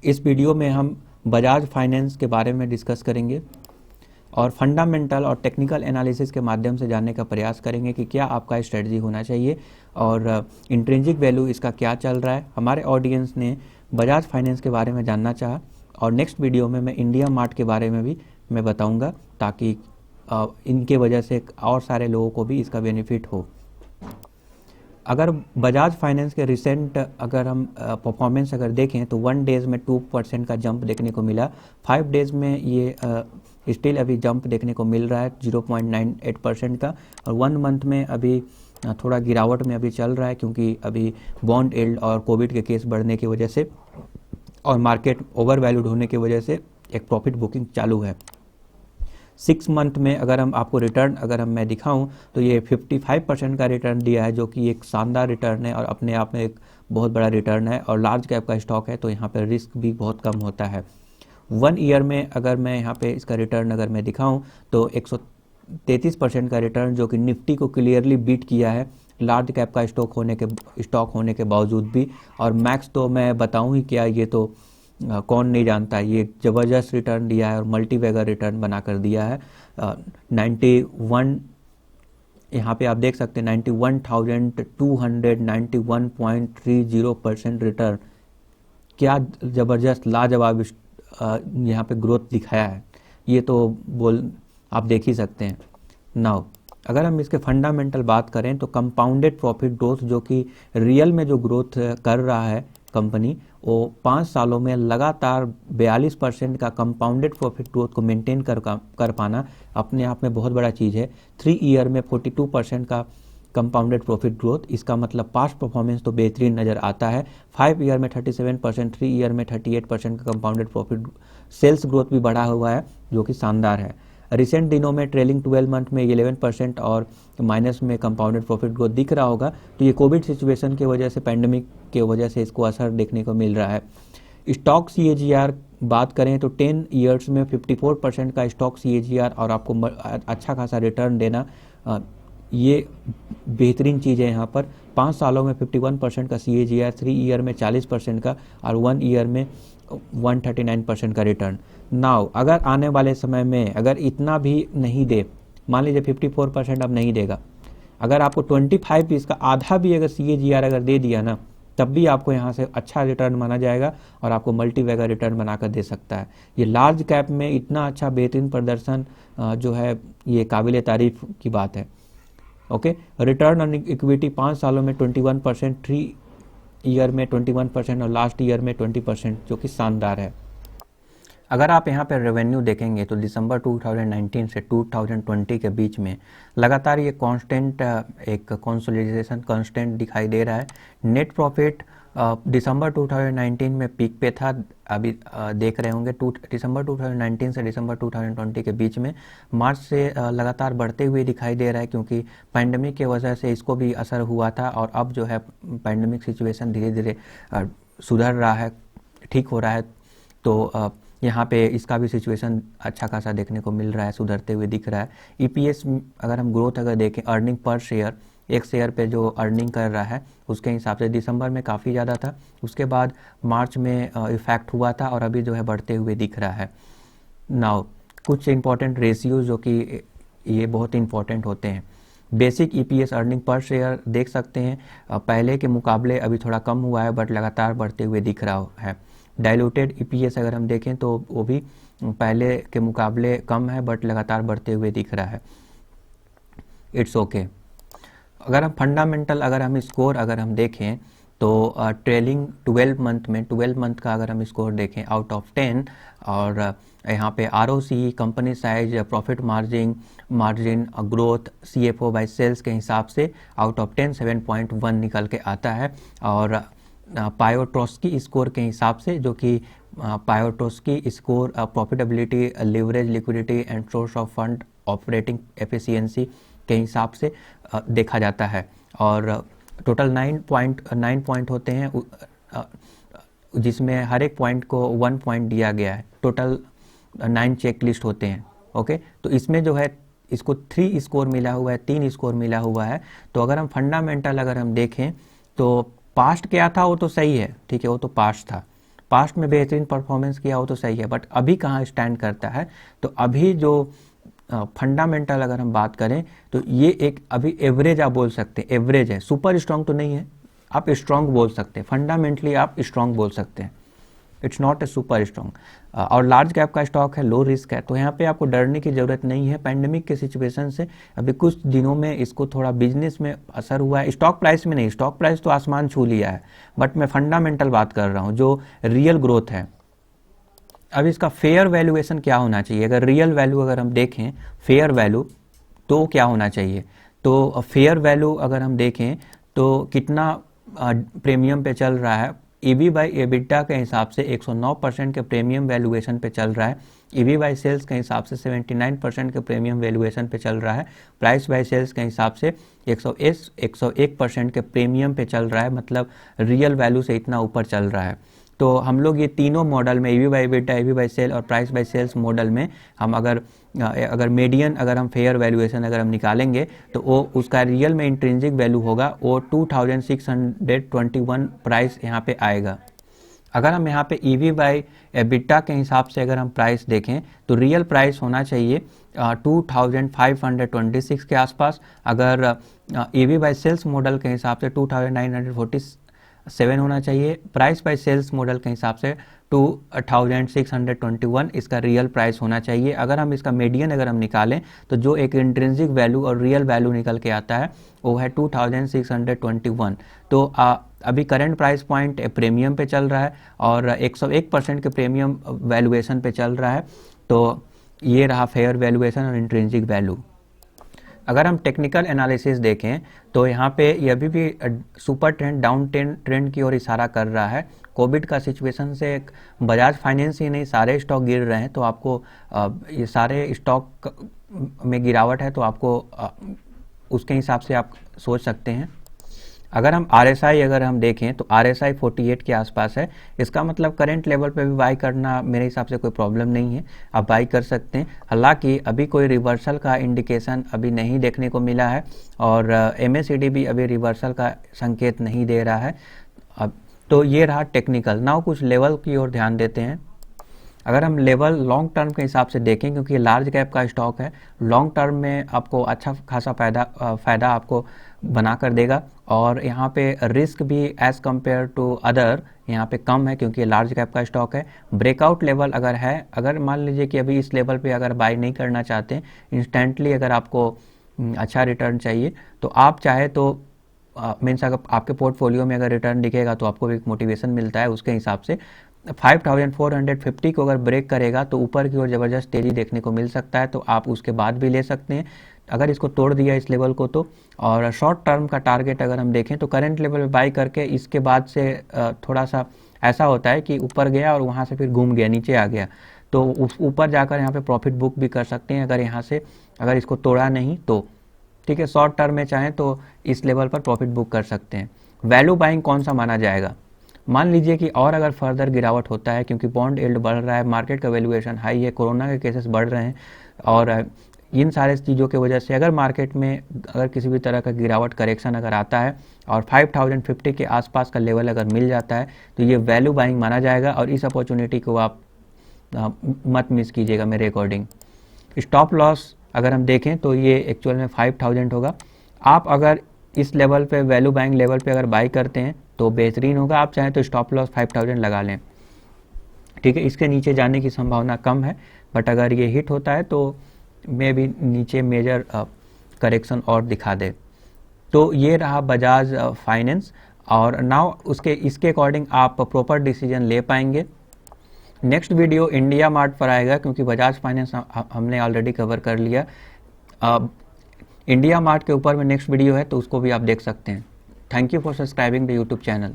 इस वीडियो में हम बजाज फाइनेंस के बारे में डिस्कस करेंगे और फंडामेंटल और टेक्निकल एनालिसिस के माध्यम से जानने का प्रयास करेंगे कि क्या आपका स्ट्रेटजी होना चाहिए और इंट्रिंसिक वैल्यू इसका क्या चल रहा है। हमारे ऑडियंस ने बजाज फाइनेंस के बारे में जानना चाहा और नेक्स्ट वीडियो में मैं इंडिया मार्ट के बारे में भी मैं बताऊंगा ताकि इनके वजह से और सारे लोगों को भी इसका बेनिफिट हो। अगर बजाज फाइनेंस के रिसेंट अगर हम परफॉर्मेंस अगर देखें तो 1 डेज में 2% का जंप देखने को मिला, 5 डेज में ये स्टिल अभी जंप देखने को मिल रहा है 0.98% का, और 1 मंथ में अभी थोड़ा गिरावट में अभी चल रहा है क्योंकि अभी बॉन्ड यील्ड और कोविड के केस बढ़ने की वजह से और मार्केट ओवर वैल्यूड होने की वजह से एक प्रॉफिट बुकिंग चालू है। 6 मंथ में अगर हम आपको रिटर्न अगर हम मैं दिखाऊं तो ये 55% का रिटर्न दिया है, जो कि एक शानदार रिटर्न है और अपने आप में एक बहुत बड़ा रिटर्न है और लार्ज कैप का स्टॉक है तो यहाँ पर रिस्क भी बहुत कम होता है। 1 ईयर में अगर मैं यहाँ पे इसका रिटर्न अगर मैं दिखाऊं तो 133% का रिटर्न, जो कि निफ्टी को क्लियरली बीट किया है लार्ज कैप का स्टॉक होने के बावजूद भी। और मैक्स तो मैं बताऊं ही क्या, ये तो कौन नहीं जानता, ये ज़बरदस्त रिटर्न दिया है और मल्टी बैगर रिटर्न बनाकर दिया है। 91 यहाँ पे आप देख सकते हैं 91,291.30% रिटर्न, क्या ज़बरदस्त लाजवाब यहाँ पे ग्रोथ दिखाया है, ये तो आप देख ही सकते हैं। नाउ अगर हम इसके फंडामेंटल बात करें तो कंपाउंडेड प्रॉफिट ग्रोथ, जो कि रियल में जो ग्रोथ कर रहा है कंपनी, वो 5 सालों में लगातार 42% का कंपाउंडेड प्रॉफिट ग्रोथ को मेंटेन कर पाना अपने आप में बहुत बड़ा चीज़ है। 3 ईयर में 42% का कंपाउंडेड प्रॉफिट ग्रोथ, इसका मतलब पास्ट परफॉर्मेंस तो बेहतरीन नज़र आता है। 5 ईयर में 37%, 3 ईयर में 38% का कंपाउंडेड प्रॉफिट सेल्स ग्रोथ भी बढ़ा हुआ है, जो कि शानदार है। रिसेंट दिनों में ट्रेलिंग 12 मंथ में 11% और माइनस में कंपाउंडेड प्रॉफिट ग्रोथ दिख रहा होगा, तो ये कोविड सिचुएशन की वजह से, पैंडमिक के वजह से इसको असर देखने को मिल रहा है। स्टॉक CAGR बात करें तो 10 ईयर्स में 54% का स्टॉक CAGR और आपको अच्छा खासा रिटर्न देना, ये बेहतरीन चीज़ है। यहाँ पर 5 सालों में 51% का CAGR, 3 ईयर में 40% का और 1 ईयर में 139% का रिटर्न। नाउ अगर आने वाले समय में अगर इतना भी नहीं दे, मान लीजिए 54% अब नहीं देगा, अगर आपको 25 इसका आधा भी अगर CAGR अगर दे दिया ना, तब भी आपको यहाँ से अच्छा रिटर्न माना जाएगा और आपको मल्टी बैगर रिटर्न बनाकर दे सकता है। ये लार्ज कैप में इतना अच्छा बेहतरीन प्रदर्शन जो है, ये काबिल तारीफ की बात है। ओके, रिटर्न ऑन इक्विटी 5 सालों में 21%, 3 ईयर में 21% और लास्ट ईयर में 20%, जो कि शानदार है। अगर आप यहाँ पर रेवेन्यू देखेंगे तो दिसंबर 2019 से 2020 के बीच में लगातार ये कांस्टेंट एक कंसोलिडेशन कांस्टेंट दिखाई दे रहा है। नेट प्रॉफिट दिसंबर 2019 में पीक पे था, अभी देख रहे होंगे दिसंबर 2019 से दिसंबर 2020 के बीच में मार्च से लगातार बढ़ते हुए दिखाई दे रहा है, क्योंकि पैंडमिक की वजह से इसको भी असर हुआ था और अब जो है पैंडमिक सिचुएशन धीरे धीरे सुधर रहा है, ठीक हो रहा है, तो यहाँ पे इसका भी सिचुएशन अच्छा खासा देखने को मिल रहा है, सुधरते हुए दिख रहा है। EPS अगर हम ग्रोथ अगर देखें, अर्निंग पर शेयर, एक शेयर पे जो अर्निंग कर रहा है उसके हिसाब से दिसंबर में काफ़ी ज़्यादा था, उसके बाद मार्च में इफेक्ट हुआ था और अभी जो है बढ़ते हुए दिख रहा है। नाउ कुछ इंपॉर्टेंट रेशियोज जो कि ये बहुत इंपॉर्टेंट होते हैं। Basic EPS earning per share देख सकते हैं, पहले के मुकाबले अभी थोड़ा कम हुआ है बट लगातार बढ़ते हुए दिख रहा है। डाइल्यूटेड EPS अगर हम देखें तो वो भी पहले के मुकाबले कम है बट लगातार बढ़ते हुए दिख रहा है। It's okay. अगर हम फंडामेंटल अगर हम स्कोर अगर हम देखें तो ट्रेलिंग 12 मंथ में 12 मंथ का अगर हम स्कोर देखें आउट ऑफ 10, और यहाँ पे ROCE, company size, profit margin growth, CFO by sales के हिसाब से आउट ऑफ 10 7.1 निकल के आता है। और पायोट्रोस्की स्कोर के हिसाब से, जो कि Piotroski score profitability, leverage, liquidity and source of fund, operating efficiency के हिसाब से देखा जाता है। और टोटल 9 पॉइंट होते हैं, जिसमें हर एक पॉइंट को 1 पॉइंट दिया गया है। टोटल 9 चेक लिस्ट होते हैं। ओके, तो इसमें जो है इसको 3 स्कोर मिला हुआ है, 3 स्कोर मिला हुआ है। तो अगर हम फंडामेंटल अगर हम देखें तो पास्ट क्या था वो तो सही है, ठीक है, वो तो पास्ट था, पास्ट में बेहतरीन परफॉर्मेंस किया हो तो सही है, बट अभी कहाँ स्टैंड करता है। तो अभी जो फंडामेंटल अगर हम बात करें तो ये एक अभी एवरेज आप बोल सकते हैं, एवरेज है, सुपर स्ट्रांग तो नहीं है, आप स्ट्रांग बोल सकते हैं, फंडामेंटली आप स्ट्रांग बोल सकते हैं, it's not a super strong. और लार्ज कैप का स्टॉक है, लो रिस्क है, तो यहाँ पे आपको डरने की ज़रूरत नहीं है। पैंडेमिक के सिचुएशन से अभी कुछ दिनों में इसको थोड़ा बिजनेस में असर हुआ है, स्टॉक प्राइस में नहीं, स्टॉक प्राइस तो आसमान छू लिया है, बट मैं फंडामेंटल बात कर रहा हूँ, जो रियल ग्रोथ है। अब इसका फेयर वैल्यूएशन क्या होना चाहिए, अगर रियल वैल्यू अगर हम देखें, फेयर वैल्यू तो क्या होना चाहिए, तो फेयर वैल्यू अगर हम देखें तो कितना प्रीमियम पे चल रहा है, ईवी बाई एबिटा के हिसाब से 109% के प्रीमियम वैल्यूएशन पे चल रहा है, ईवी बाई सेल्स के हिसाब से 79% के प्रीमियम वैल्यूएशन पे चल रहा है, प्राइस बाई सेल्स के हिसाब से 101% के प्रीमियम पे चल रहा है, मतलब रियल वैल्यू से इतना ऊपर चल रहा है। तो हम लोग ये तीनों मॉडल में, EV by EBITDA, EV by sale और प्राइस बाई सेल्स मॉडल में हम अगर मीडियन अगर हम फेयर वैल्यूएशन अगर हम निकालेंगे तो वो उसका रियल में इंट्रिंसिक वैल्यू होगा, वो 2621 प्राइस यहाँ पे आएगा। अगर हम यहाँ पे ईवी बाई एबिटा के हिसाब से अगर हम प्राइस देखें तो रियल प्राइस होना चाहिए 2526 के आसपास, अगर ईवी बाई सेल्स मॉडल के हिसाब से 2947 होना चाहिए, प्राइस बाय सेल्स मॉडल के हिसाब से 2621 इसका रियल प्राइस होना चाहिए। अगर हम इसका मीडियन अगर हम निकालें तो जो एक इंट्रिंसिक वैल्यू और रियल वैल्यू निकल के आता है वो है 2621। तो अभी करंट प्राइस पॉइंट प्रीमियम पे चल रहा है और 101% के प्रीमियम वैल्यूएशन पे चल रहा है। तो ये रहा फेयर वैल्यूएशन और इंट्रिंसिक वैल्यू। अगर हम टेक्निकल एनालिसिस देखें तो यहाँ पे ये अभी भी सुपर ट्रेंड, डाउन ट्रेंड की ओर इशारा कर रहा है। कोविड का सिचुएशन से बजाज फाइनेंस ही नहीं, सारे स्टॉक गिर रहे हैं, तो आपको ये सारे स्टॉक में गिरावट है, तो आपको उसके हिसाब से आप सोच सकते हैं। अगर हम RSI अगर हम देखें तो RSI 48 के आसपास है, इसका मतलब करंट लेवल पे भी बाई करना मेरे हिसाब से कोई प्रॉब्लम नहीं है, आप बाई कर सकते हैं। हालांकि अभी कोई रिवर्सल का इंडिकेशन अभी नहीं देखने को मिला है और MACD भी अभी रिवर्सल का संकेत नहीं दे रहा है। अब तो ये रहा टेक्निकल। नाउ कुछ लेवल की ओर ध्यान देते हैं। अगर हम लेवल लॉन्ग टर्म के हिसाब से देखें, क्योंकि ये लार्ज कैप का स्टॉक है, लॉन्ग टर्म में आपको अच्छा खासा फ़ायदा आपको बना कर देगा और यहाँ पे रिस्क भी एज़ कम्पेयर टू अदर यहाँ पे कम है, क्योंकि ये लार्ज कैप का स्टॉक है। ब्रेकआउट लेवल अगर है, अगर मान लीजिए कि अभी इस लेवल पे अगर बाई नहीं करना चाहते, इंस्टेंटली अगर आपको अच्छा रिटर्न चाहिए तो आप चाहे तो मीन्स अगर आपके पोर्टफोलियो में अगर रिटर्न दिखेगा तो आपको एक मोटिवेशन मिलता है, उसके हिसाब से 5450 को अगर ब्रेक करेगा तो ऊपर की ओर ज़बरदस्त तेज़ी देखने को मिल सकता है, तो आप उसके बाद भी ले सकते हैं अगर इसको तोड़ दिया इस लेवल को तो। और शॉर्ट टर्म का टारगेट अगर हम देखें तो करंट लेवल पे बाई करके इसके बाद से थोड़ा सा ऐसा होता है कि ऊपर गया और वहाँ से फिर घूम गया, नीचे आ गया, तो उस ऊपर जाकर यहाँ पे प्रॉफिट बुक भी कर सकते हैं अगर यहाँ से अगर इसको तोड़ा नहीं तो, ठीक है। शॉर्ट टर्म में चाहें तो इस लेवल पर प्रॉफिट बुक कर सकते हैं। वैल्यू बाइंग कौन सा माना जाएगा, मान लीजिए कि और अगर फर्दर गिरावट होता है, क्योंकि बॉन्ड यील्ड बढ़ रहा है, मार्केट का वैल्यूएशन हाई है, कोरोना के केसेस बढ़ रहे हैं और इन सारे चीज़ों की वजह से अगर मार्केट में अगर किसी भी तरह का गिरावट करेक्शन अगर आता है और 5050 के आसपास का लेवल अगर मिल जाता है तो ये वैल्यू बाइंग माना जाएगा और इस अपॉर्चुनिटी को आप मत मिस कीजिएगा मेरे अकॉर्डिंग। स्टॉप लॉस अगर हम देखें तो ये एक्चुअल में 5000 होगा। आप अगर इस लेवल पे वैल्यू बाइंग लेवल पे अगर बाई करते हैं तो बेहतरीन होगा, आप चाहें तो स्टॉप लॉस 5000 लगा लें, ठीक है। इसके नीचे जाने की संभावना कम है, बट अगर ये हिट होता है तो मे भी नीचे मेजर करेक्शन और दिखा दे। तो ये रहा बजाज फाइनेंस और नाउ इसके अकॉर्डिंग आप प्रॉपर डिसीजन ले पाएंगे। नेक्स्ट वीडियो इंडिया मार्ट पर आएगा, क्योंकि बजाज फाइनेंस हमने ऑलरेडी कवर कर लिया। इंडिया मार्ट के ऊपर में नेक्स्ट वीडियो है, तो उसको भी आप देख सकते हैं। Thank you for subscribing the YouTube channel.